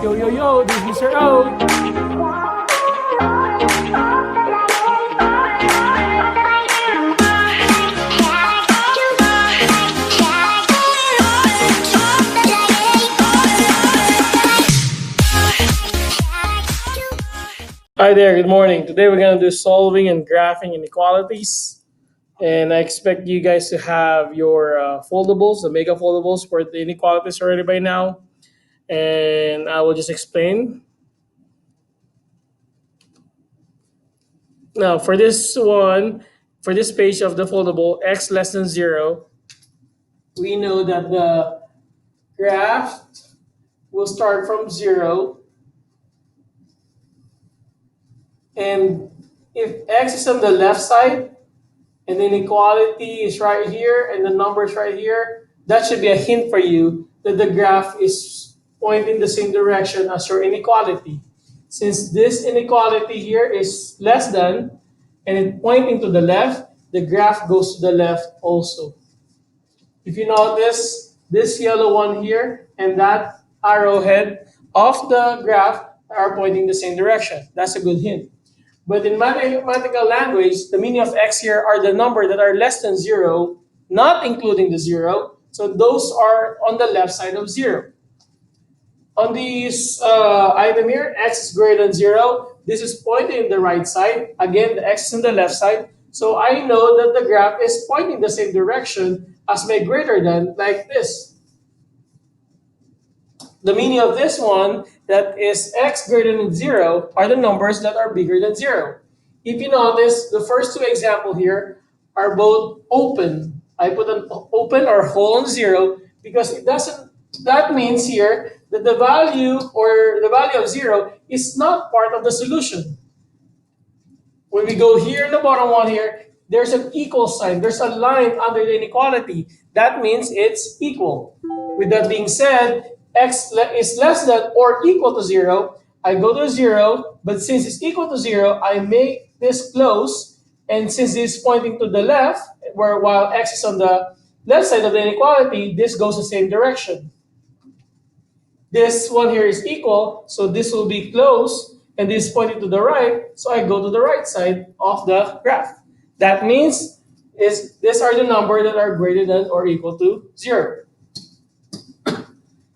Yo, yo, yo, this is Mr. O. Hi there, good morning. Today we're going to do solving and graphing inequalities. And I expect you guys to have your foldables, the mega foldables for the inequalities already by now. And I will just explain. Now, for this one, for this page of the foldable, x less than 0, we know that the graph will start from 0. And if x is on the left side, and the inequality is right here, and the number is right here, that should be a hint for you that the graph is pointing the same direction as your inequality. Since this inequality here is less than, and it's pointing to the left, the graph goes to the left also. If you notice, this yellow one here and that arrowhead of the graph are pointing the same direction. That's a good hint. But in mathematical language, the meaning of x here are the number that are less than 0, not including the 0. So those are on the left side of 0. On this item here, x is greater than 0. This is pointing in the right side. Again, the x is on the left side. So I know that the graph is pointing the same direction as my greater than, like this. The meaning of this one, that is x greater than 0, are the numbers that are bigger than 0. If you notice, the first two examples here are both open. I put an open or hole on 0 because it doesn't. That means here that the value of 0 is not part of the solution. When we go here in the bottom one here, there's an equal sign. There's a line under the inequality. That means it's equal. With that being said, x is less than or equal to 0. I go to 0, but since it's equal to 0, I make this close. And since it's pointing to the left, while x is on the left side of the inequality, this goes the same direction. This one here is equal, so this will be close, and this is pointing to the right, so I go to the right side of the graph. That means these are the numbers that are greater than or equal to 0.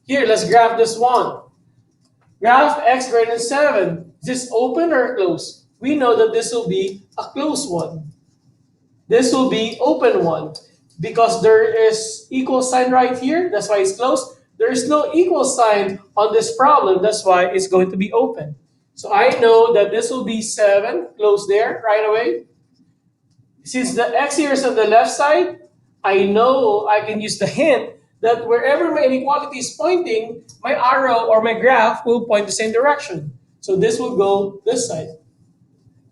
Here, let's graph this one. Graph x greater than 7. Is this open or closed? We know that this will be a closed one. This will be open one. Because there is equal sign right here, that's why it's closed. There is no equal sign on this problem, that's why it's going to be open. So I know that this will be 7, close there right away. Since the x here is on the left side, I know I can use the hint that wherever my inequality is pointing, my arrow or my graph will point the same direction. So this will go this side.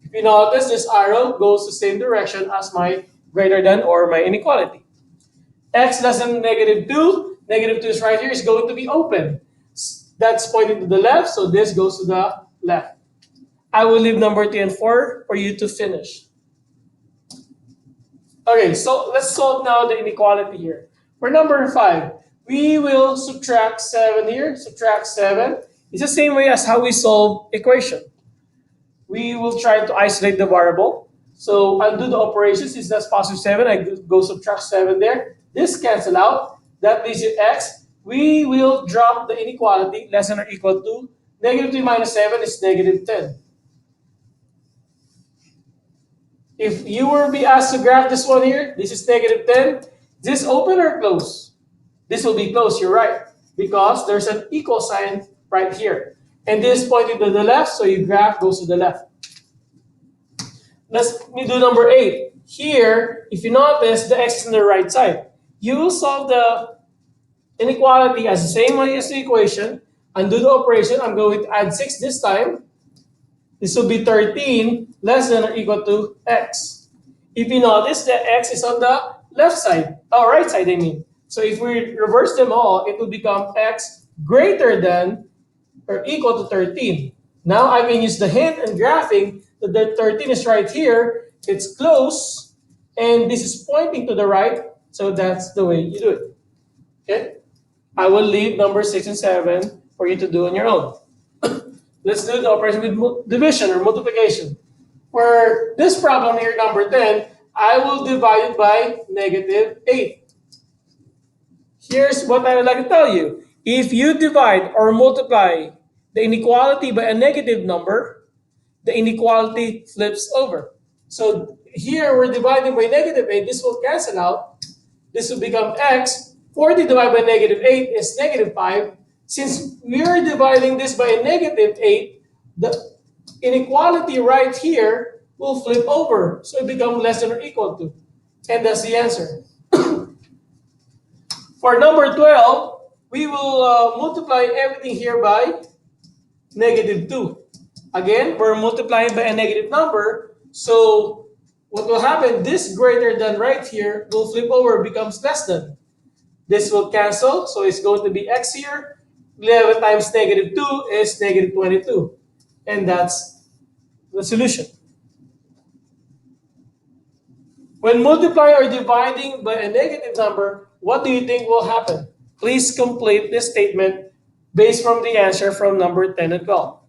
If you notice, this arrow goes the same direction as my greater than or my inequality. X less than negative 2. Negative 2 is right here, is going to be open. That's pointing to the left, so this goes to the left. I will leave number 3 and 4 for you to finish. Okay, so let's solve now the inequality here. For number 5, we will subtract 7 here. Subtract 7. It's the same way as how we solve equation. We will try to isolate the variable. So undo the operation. Since that's positive 7, I go subtract 7 there. This cancel out. That leaves you x. We will drop the inequality, less than or equal to. Negative 3 minus 7 is negative 10. If you were be asked to graph this one here, this is negative 10. Is this open or closed? This will be closed, you're right. Because there's an equal sign right here. And this is pointing to the left, so your graph goes to the left. Let's do number 8. Here, if you notice, the x is on the right side. You will solve the inequality as the same way as the equation. Undo the operation. I'm going to add 6 this time. This will be 13 less than or equal to x. If you notice, the x is on the left side, or right side, I mean. So if we reverse them all, it will become x greater than or equal to 13. Now I can use the hint and graphing that the 13 is right here. It's close, and this is pointing to the right. So that's the way you do it. Okay? I will leave number 6 and 7 for you to do on your own. Let's do the operation with division or multiplication. For this problem here, number 10, I will divide it by negative 8. Here's what I would like to tell you. If you divide or multiply the inequality by a negative number, the inequality flips over. So here we're dividing by negative 8. This will cancel out. This will become x. 40 divided by negative 8 is negative 5. Since we're dividing this by a negative 8, the inequality right here will flip over. So it becomes less than or equal to. And that's the answer. For number 12, we will multiply everything here by negative 2. Again, we're multiplying by a negative number. So what will happen, this greater than right here will flip over, becomes less than. This will cancel, so it's going to be x here. 11 times negative 2 is negative 22. And that's the solution. When multiplying or dividing by a negative number, what do you think will happen? Please complete this statement based from the answer from number 10 and 12.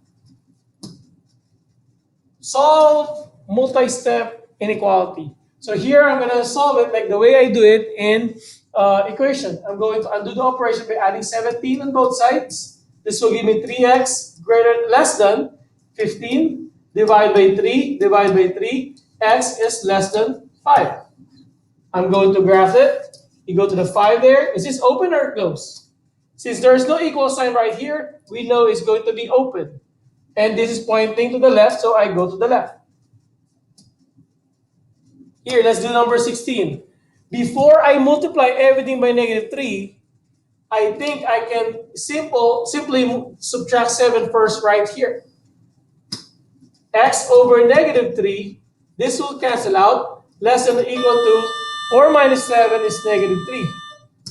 Solve multi-step inequality. So here I'm going to solve it like the way I do it in equation. I'm going to undo the operation by adding 17 on both sides. This will give me 3x less than 15 divided by 3 divided by 3. X is less than 5. I'm going to graph it. You go to the 5 there. Is this open or closed? Since there is no equal sign right here, we know it's going to be open. And this is pointing to the left, so I go to the left. Here, let's do number 16. Before I multiply everything by negative 3, I think I can simply subtract 7 first right here. X over negative 3, this will cancel out. Less than or equal to 4 minus 7 is negative 3.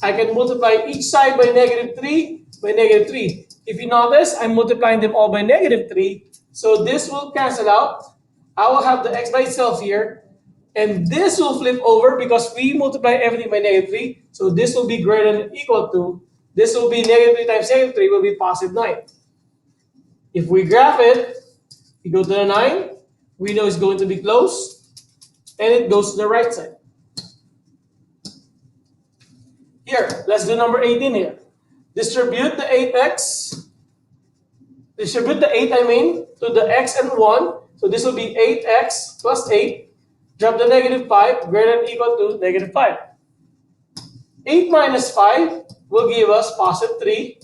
I can multiply each side by negative 3 by negative 3. If you notice, I'm multiplying them all by negative 3. So this will cancel out. I will have the x by itself here. And this will flip over because we multiply everything by negative 3. So this will be greater than or equal to. This will be negative 3 times negative 3 will be positive 9. If we graph it, we go to the 9. We know it's going to be close. And it goes to the right side. Here, let's do number 18 here. Distribute the 8x. Distribute the 8, to the x and 1. So this will be 8x plus 8. Drop the negative 5, greater than or equal to negative 5. 8 minus 5 will give us positive 3.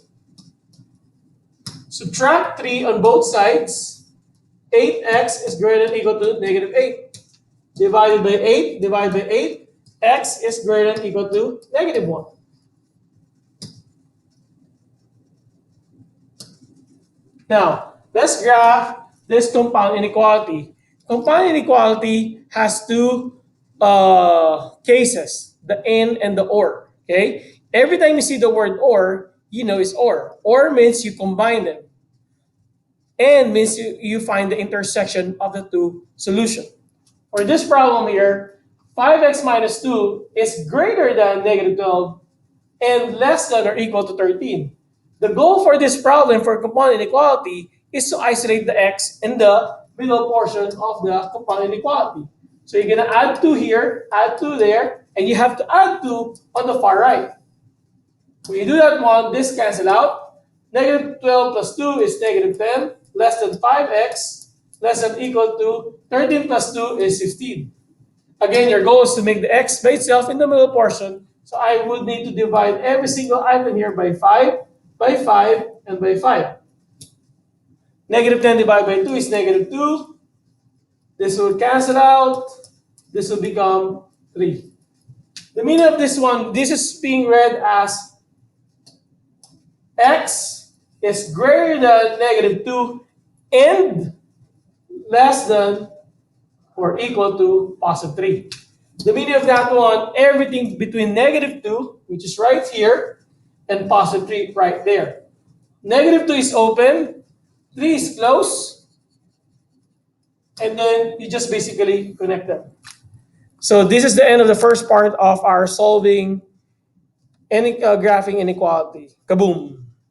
Subtract 3 on both sides. 8x is greater than or equal to negative 8. Divided by 8, divided by 8, x is greater than or equal to negative 1. Now, let's graph this compound inequality. Compound inequality has two cases, the and the or. Okay? Every time you see the word or, you know it's or. Or means you combine them. And means you find the intersection of the two solutions. For this problem here, 5x minus 2 is greater than negative 12 and less than or equal to 13. The goal for this problem for compound inequality is to isolate the x in the middle portion of the compound inequality. So you're going to add 2 here, add 2 there, and you have to add 2 on the far right. When you do that one, this cancel out. Negative 12 plus 2 is negative 10, less than 5x, less than or equal to 13 plus 2 is 15. Again, your goal is to make the x by itself in the middle portion. So I would need to divide every single item here by 5, and by 5. Negative 10 divided by 2 is negative 2. This will cancel out. This will become 3. The meaning of this one, this is being read as x is greater than negative 2 and less than or equal to positive 3. The meaning of that one, everything between negative 2, which is right here, and positive 3 right there. Negative 2 is open, 3 is closed, and then you just basically connect them. So this is the end of the first part of our solving any graphing inequality. Kaboom!